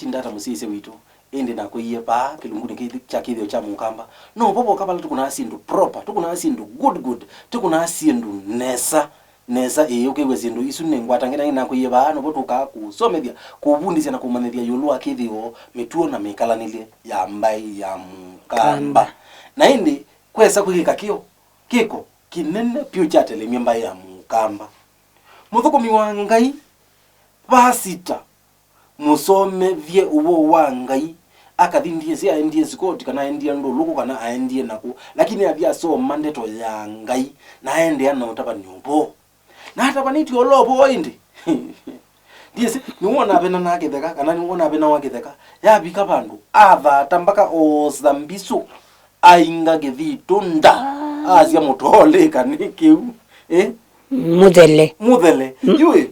tindata musise witu ende na kuiye pa kilunguni cha kithio cha mukamba no popo kapala tukuna asindu proper tukuna asindu good tukuna asindu nesa ukewe zindu isu nengwatangira na kuiye ba no botuka kusomethia kubundisia na kumanethia yulu akithio mituo na mikalanile ya mbai ya mukamba na indi kwesa kugika kiko kinene pio chatele mimba ya mukamba muthukumi wa Ngai basita musome vie uwo wa Ngai akathindie sia endie zikoti kana endie nduluko kana aendie nako lakini avya so mandeto ya Ngai na aende ana utapa nyumbo na hata baniti olobo indi ndiye niwona abena na githeka kana niwona abena wa githeka ya bika bandu ava tambaka ozambiso ainga githitunda azia mutole kanikiu muthele yue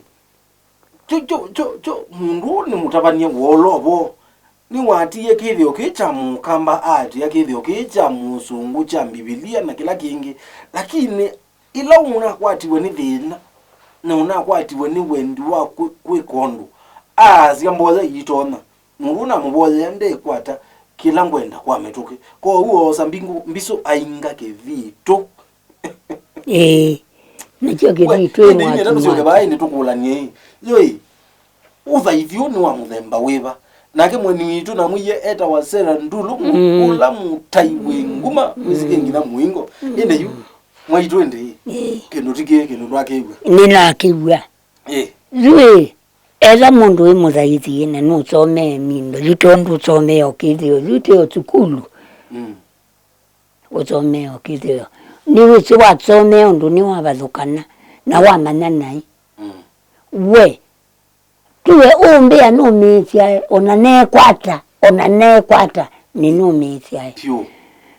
mundu ni mutabanie wolobo ni watie kithio kicha mukamba ati ya kithio kicha musungu cha Biblia na kila kingi lakini ila unakwatiwe ni thina na unakwatiwe ni wendi wa kwikondo azia mboza yitona mundu na mboza nde kwata kila ngwenda kwa metuke kwa huo sambingu mbiso ainga kivito Nicho kivito ni ndio bae ni tukulanie yoi uva ivyo ni wa muthemba wiva nake mweni witu na muye eta wasera ndulu ula mutaiwe nguma wisike ngina muingo ende yu mwaitu ende kenotike kenotwakewa nina kiwa zwe eza mundu we muthaithie na no some mindo litondu some okithio lute otukulu usome okithio ni wici wa some undu ni wa bathukana na wa mananai we tuwe umbea no metia onane kwata ni no metia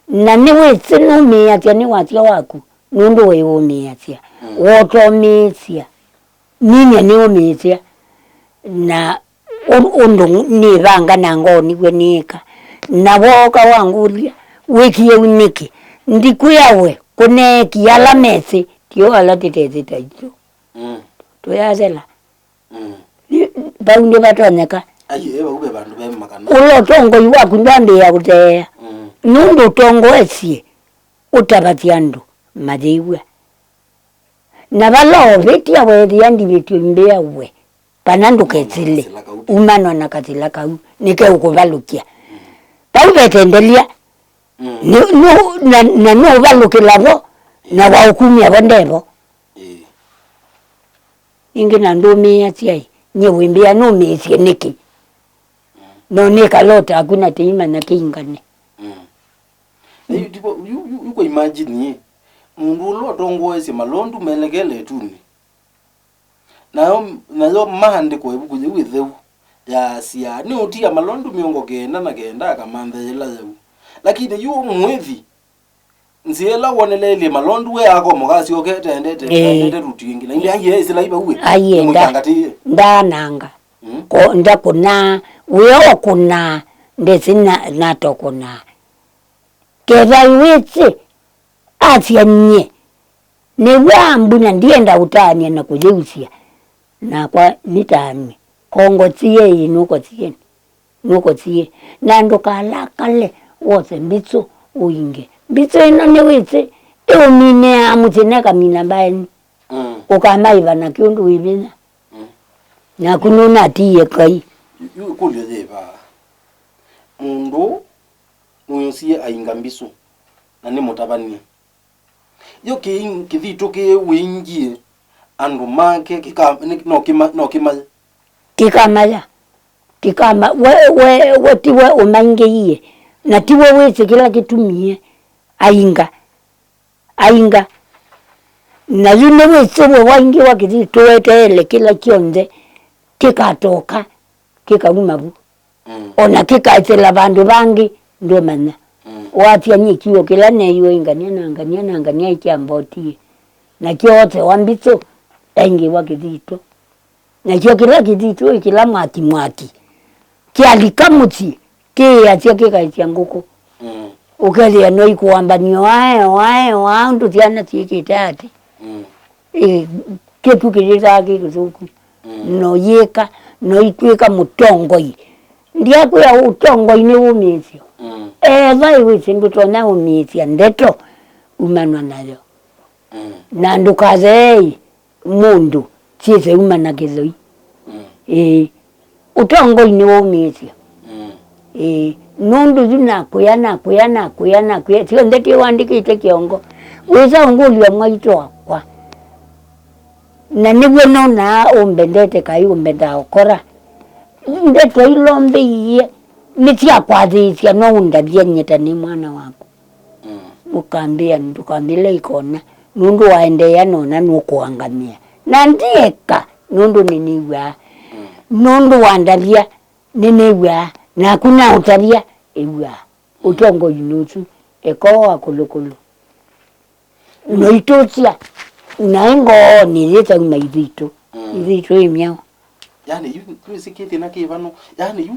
na ni wici no metia ni watia waku nundu we umetia woto metia nini ni umetia na undu ni ranga na ngoni gwenika na woka wangulia wiki uniki ndikuyawe kuneki ala mesi tio ala titezi taito tuyazela baundi batoneka ayewa ube bandu bemakana ulo tongo yuwa kundande ya kutea nundu tongo esie utabatiandu madiwa na balo vetia wedi andi vitu mbea we panandu ketsile umano na katila kau nike ukuvalukia tau betendelia no valukilavo na waukumi abondevo ingina ndumi atia nyewimbia no mesie niki no nika lota hakuna teima na kingane yuko imagine mundu lo tongoese malondu melekele tuni nayo mahande ko ebukuje witheu ya sia ni utia malondu miongo kenda na kenda akamandhela yeu lakini yu mwevi nziela wonelele malondu we ako mugasi okete endete rutingi na ile aye sila iba uwe ayenda ndananga ko ndakuna wewe kuna ndesina natokuna keva iwetse afya nye ne wambu na ndienda utania na kujeusia na kwa nitani kongo tie nuko tie na ndo kale wose mbitso uinge mbitso ino ne wetse mine amutineka mina bani ukama ivana kyundu wibina na kununa tie kai yukulye zeba mundu nuyosie ainga mbiso na ni mutabania yo kithito ke wingie andu make kikama we tiwe umangeie na tiwe wese kila kitumie ainga na yune wese wangi wakithito wetele kila kionze kikatoka kikagumabu ona kikaitela bandu bangi ndio mana wafya nyikio kila neyo ingania ikiambotie na kyote wambitso engi wakithito na kila kithito kila mwati kialikamuti kiatia kikaitia nguko ukelia no ikuambanio wae ndu tiana tikitati kitu kilitaki kuzuku no yeka no itweka mutongoi ndiaku ya utongo ini umisio vai wisindu tona umisia ndeto umanwa nayo na ndukazei mundu chise umana kizoi utongo ini umisio nundu zina kuyana sio ndeti wandikite kiongo wisa ungulio mwaito wakwa na nibwe nona umbendete kai umbenda okora ndeto ilombe iye nitia kwazisia no undabia nyeta ni mwana wako ukambia ndukambile ikona nundu waendea nona nukuangamia na ndieka nundu niniwa nundu wandabia niniwa na kuna utabia ewa utongo yunutu ekoa kulukulu noitosia naengo nileta umaidito idito imiao yani yu sikiti na kivano yani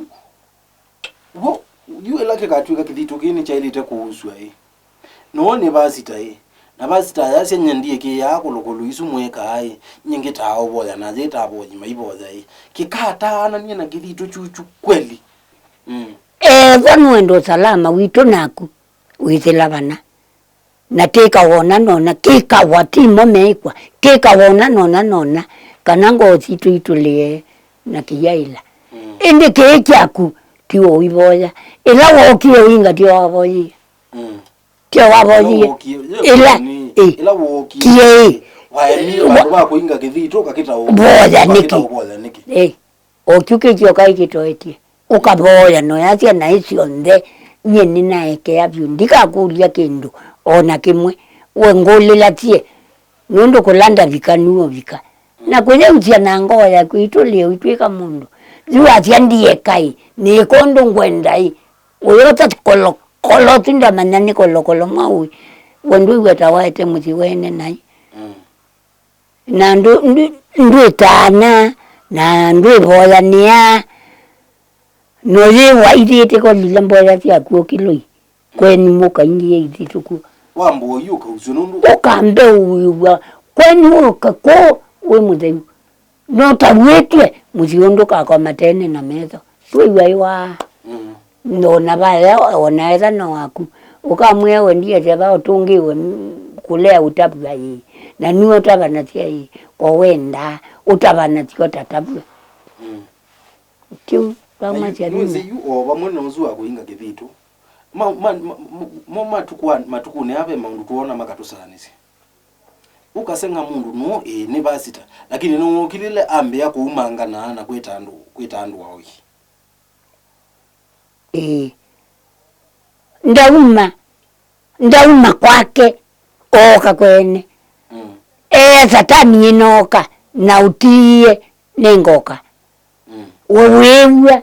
yu elake katwika kidito kini cha ilite kuhuswa none basita na basita yase nyandie ke ya kulukulu isu mweka nyingi tawo boya na zeta boyi maiboza kikata ana ni na kidito chuchu kweli vanwendo salama wito naku witilabana na teka wona nona kika watimo meikwa kika wona nona kanango situ itulie na kiyaila ende kechaku tiwo wiboya ila wokio inga tiwo waboyi tiwo waboyi ila wokio waeni wa kuinga kidhito kakita boya niki okyuke kyokai kitoetie ukaboya no yasia na isio nde nyeni naeke abyu ndikakulia kindu ona kimwe wengolila tie nundo kulanda vikanuo vika na kwenye utia nangoya kuitulie uitwika mundu ziwatia ndiye kai ni kondo ngwendai uyota kolo tinda manani kolo maui wendu wetawaete mutiwene nai na ndu itana na ndu boya nia noye waidite ko lilamboya tia ku kiloi kweni muka ingie idituku wambo yuka uzunundu ukambe uwa kweni uka ko we mudeu nota wetwe muziondoka kwa matene na mezo tuiwa no na baya onaeza no waku ukamwewe ndiye teba utungiwe kulea utabwa hii na niwe utabana tia hii kwa wenda utabana tia tatabwa tiu kama tia nuzi yu oba mwana uzua kuinga kidhito matukune abe maundu tuona makatusanisi ukasenga mundu no ni basita lakini no kilile ambe yako umangana na kwetandu wawi ndauma kwake oka kwene satani inoka na utie nengoka wewe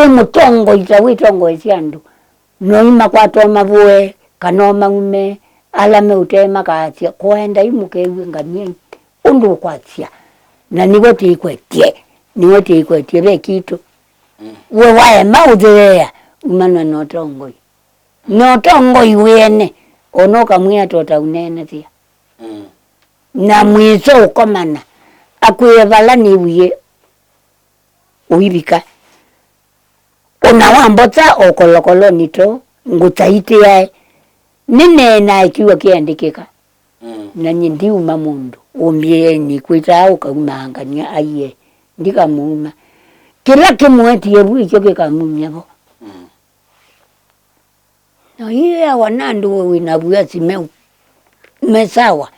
mutongo ita witongo isiandu noima kwatoma bwe kanoma ume alame utema katia kwenda imukewe ngamie undu kwatia na niwote ikwetie be kitu we wae maudhea umana notongo iwene onoka mwia tota unene tia na mwiso ukomana akuyevala niwiye uibika unawambota okolokolo nito ngutaiti yae nine na ikiwa kiandikika na nyindi umamundu umbie ni kuita ukaumangania aiye ndika muuma kila kimweti yebu icho kikamumyabo no hiye wanandu winabuya simeu mesawa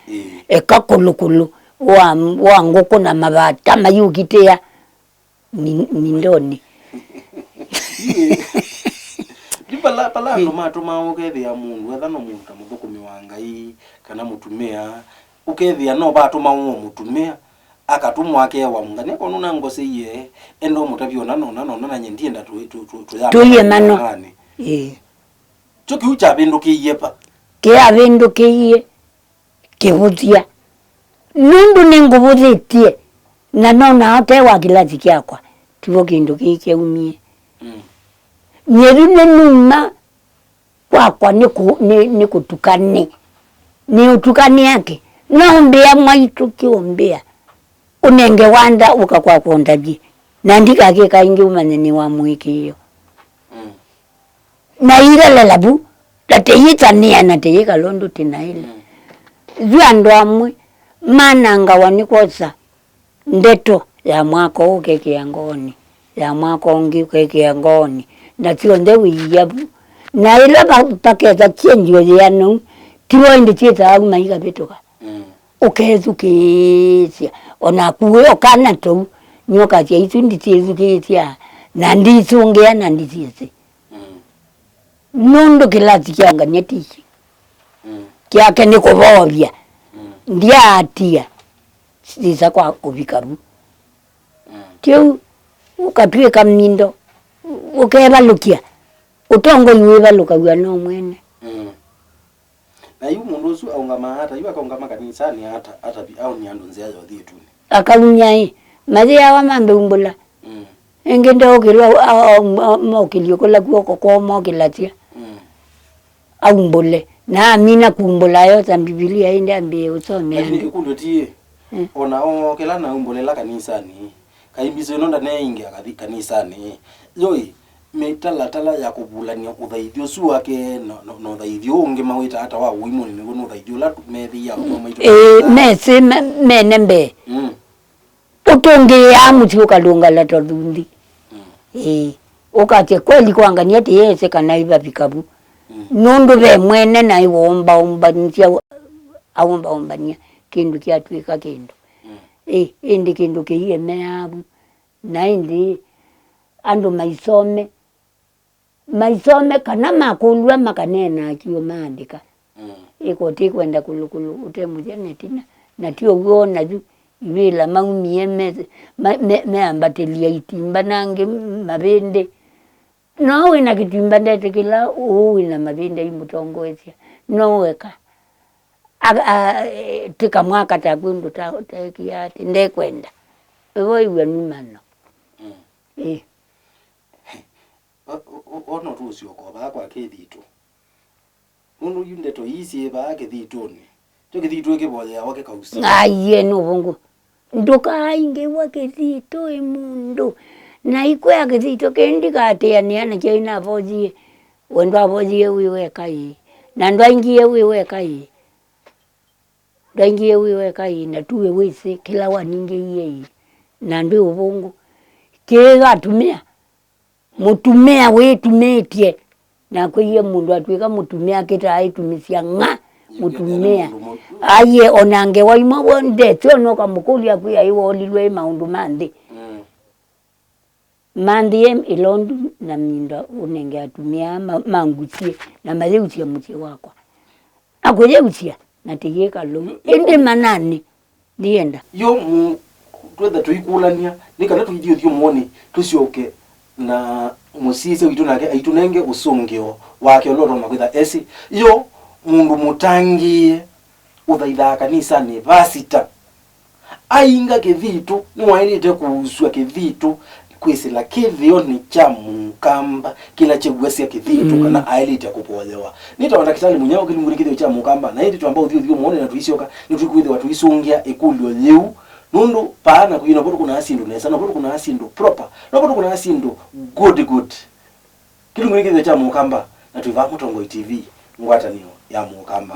ekakulukulu wa ngoko na mabata mayukitea nindoni pala ndo matuma ukethia mundu etha no mundu muthukumi wa Ngai kana mutumia ukethia no batuma mutumia akatumwa ake wa mungani ko nuna ngose ye endo mutaviona na nyendienda tuye mano chuki ucha bindu kiyepa ke abindu kiye kibutia nundu ningubuthitie na nona ate wa kilazi kyakwa tivo kindu kike umie nyerine numa kwakwa ni kutukane ni utukani yake naombea mwaitu kiombea unenge wanda ukakwa kuondaji na ndikake kaingi umanye ni wa mwiki hiyo na ira la labu tateyitania na teyika londo tinaile zwandu amwe mananga wanikosa ndeto ya mwako ukeke yangoni ya mwako ngi ukeke yangoni na tionde wiyabu na ila paketa chenjio yanu tiwo ndi chita au maika betoka ukezu kisia ona kuwe okana to nyoka tia itu ndi chezu kisia na ndisongea na ndisiese nondo kilati kyanga nyetishi kyake nikubobya ndiatia siza kwa ubikaru tiu ukatwika mnindo ukebalukia utongo yibaluka no mwene na yu mundu su aungama hata yu akaungama kanisani hata bi au nyando nzia yo dhitu akalunyai maria wa mambe umbula engende okilwa mokilio kola kuoko kwa mokilatia aumbule na amina kumbula yo ta Biblia inde ambe usome lakini ikundo tie ona okela na umbule la kanisani kaimbizo nonda ne inge akathi kanisani yoi metala ya kubulania uthaithio su wake no thaithio unge mawita hata wa uimo ni no thaithio la methi ya maito mese menembe utonge ya muti ukalunga la todundi ukate kweli kuangania te yese kana iba bikabu nundu be mwene na iwomba ntia awomba nia kindu kya twika kindu indi kindu kiye meabu na indi ando maisome kana makulwa makanena kiyo maandika iko tikwenda kulukulu utemuje netina na tio uona ju ibila maumie me ambatelia itimba nange mabende no ina kitimba ndete kila ina mabende imutongoesia no weka tika mwaka takundu takiati ndekwenda ewo iwe numano ono rusio ko ba kwa kethito mundu yunde to isi ba kethitoni to kethito ke boya ya wake kausi aye no bongo ndoka inge wake kethito emundu na iko ya kethito kendika ateania na kina boji wendo aboji wiwe kai na ndo ingie wiwe kai ndangie wiwe kai na tuwe wese kila waninge yeye na ndo ubongo kega tumia mutumia wetu metie na kwiye mundu atwika mutumia kita aitumisia nga mutumia aye onange waimo wonde tono kamukulia kuya iwo olilwe maundu mandi ilondu na minda unenge atumia mangutie na maleutia mutie wakwa akoyeutia na tigeka lo ende manani ndienda yo twetha tuikulania nikana tuithio thio muone tucioke na musise witu nake aitunenge usungio wake oloro makwitha esi yo mundu mutangie uthaitha kanisa ni vasita ainga kithito ni wairite kuusua kithito kwisila kithio ni cha mukamba kila chegwesia kithito kana ailite kupolewa nitaona kitali munyao kilunguri kithio cha mukamba na hiti tuambao thio muone na tuisioka ni tukwithe watu isungia ekulio liu nundu paana kuyina bodu kuna asindu nesa na bodu kuna asindu proper na bodu kuna asindu good kilunguri kithio cha mukamba na tuiva Mutongo TV ngwata niyo ya mukamba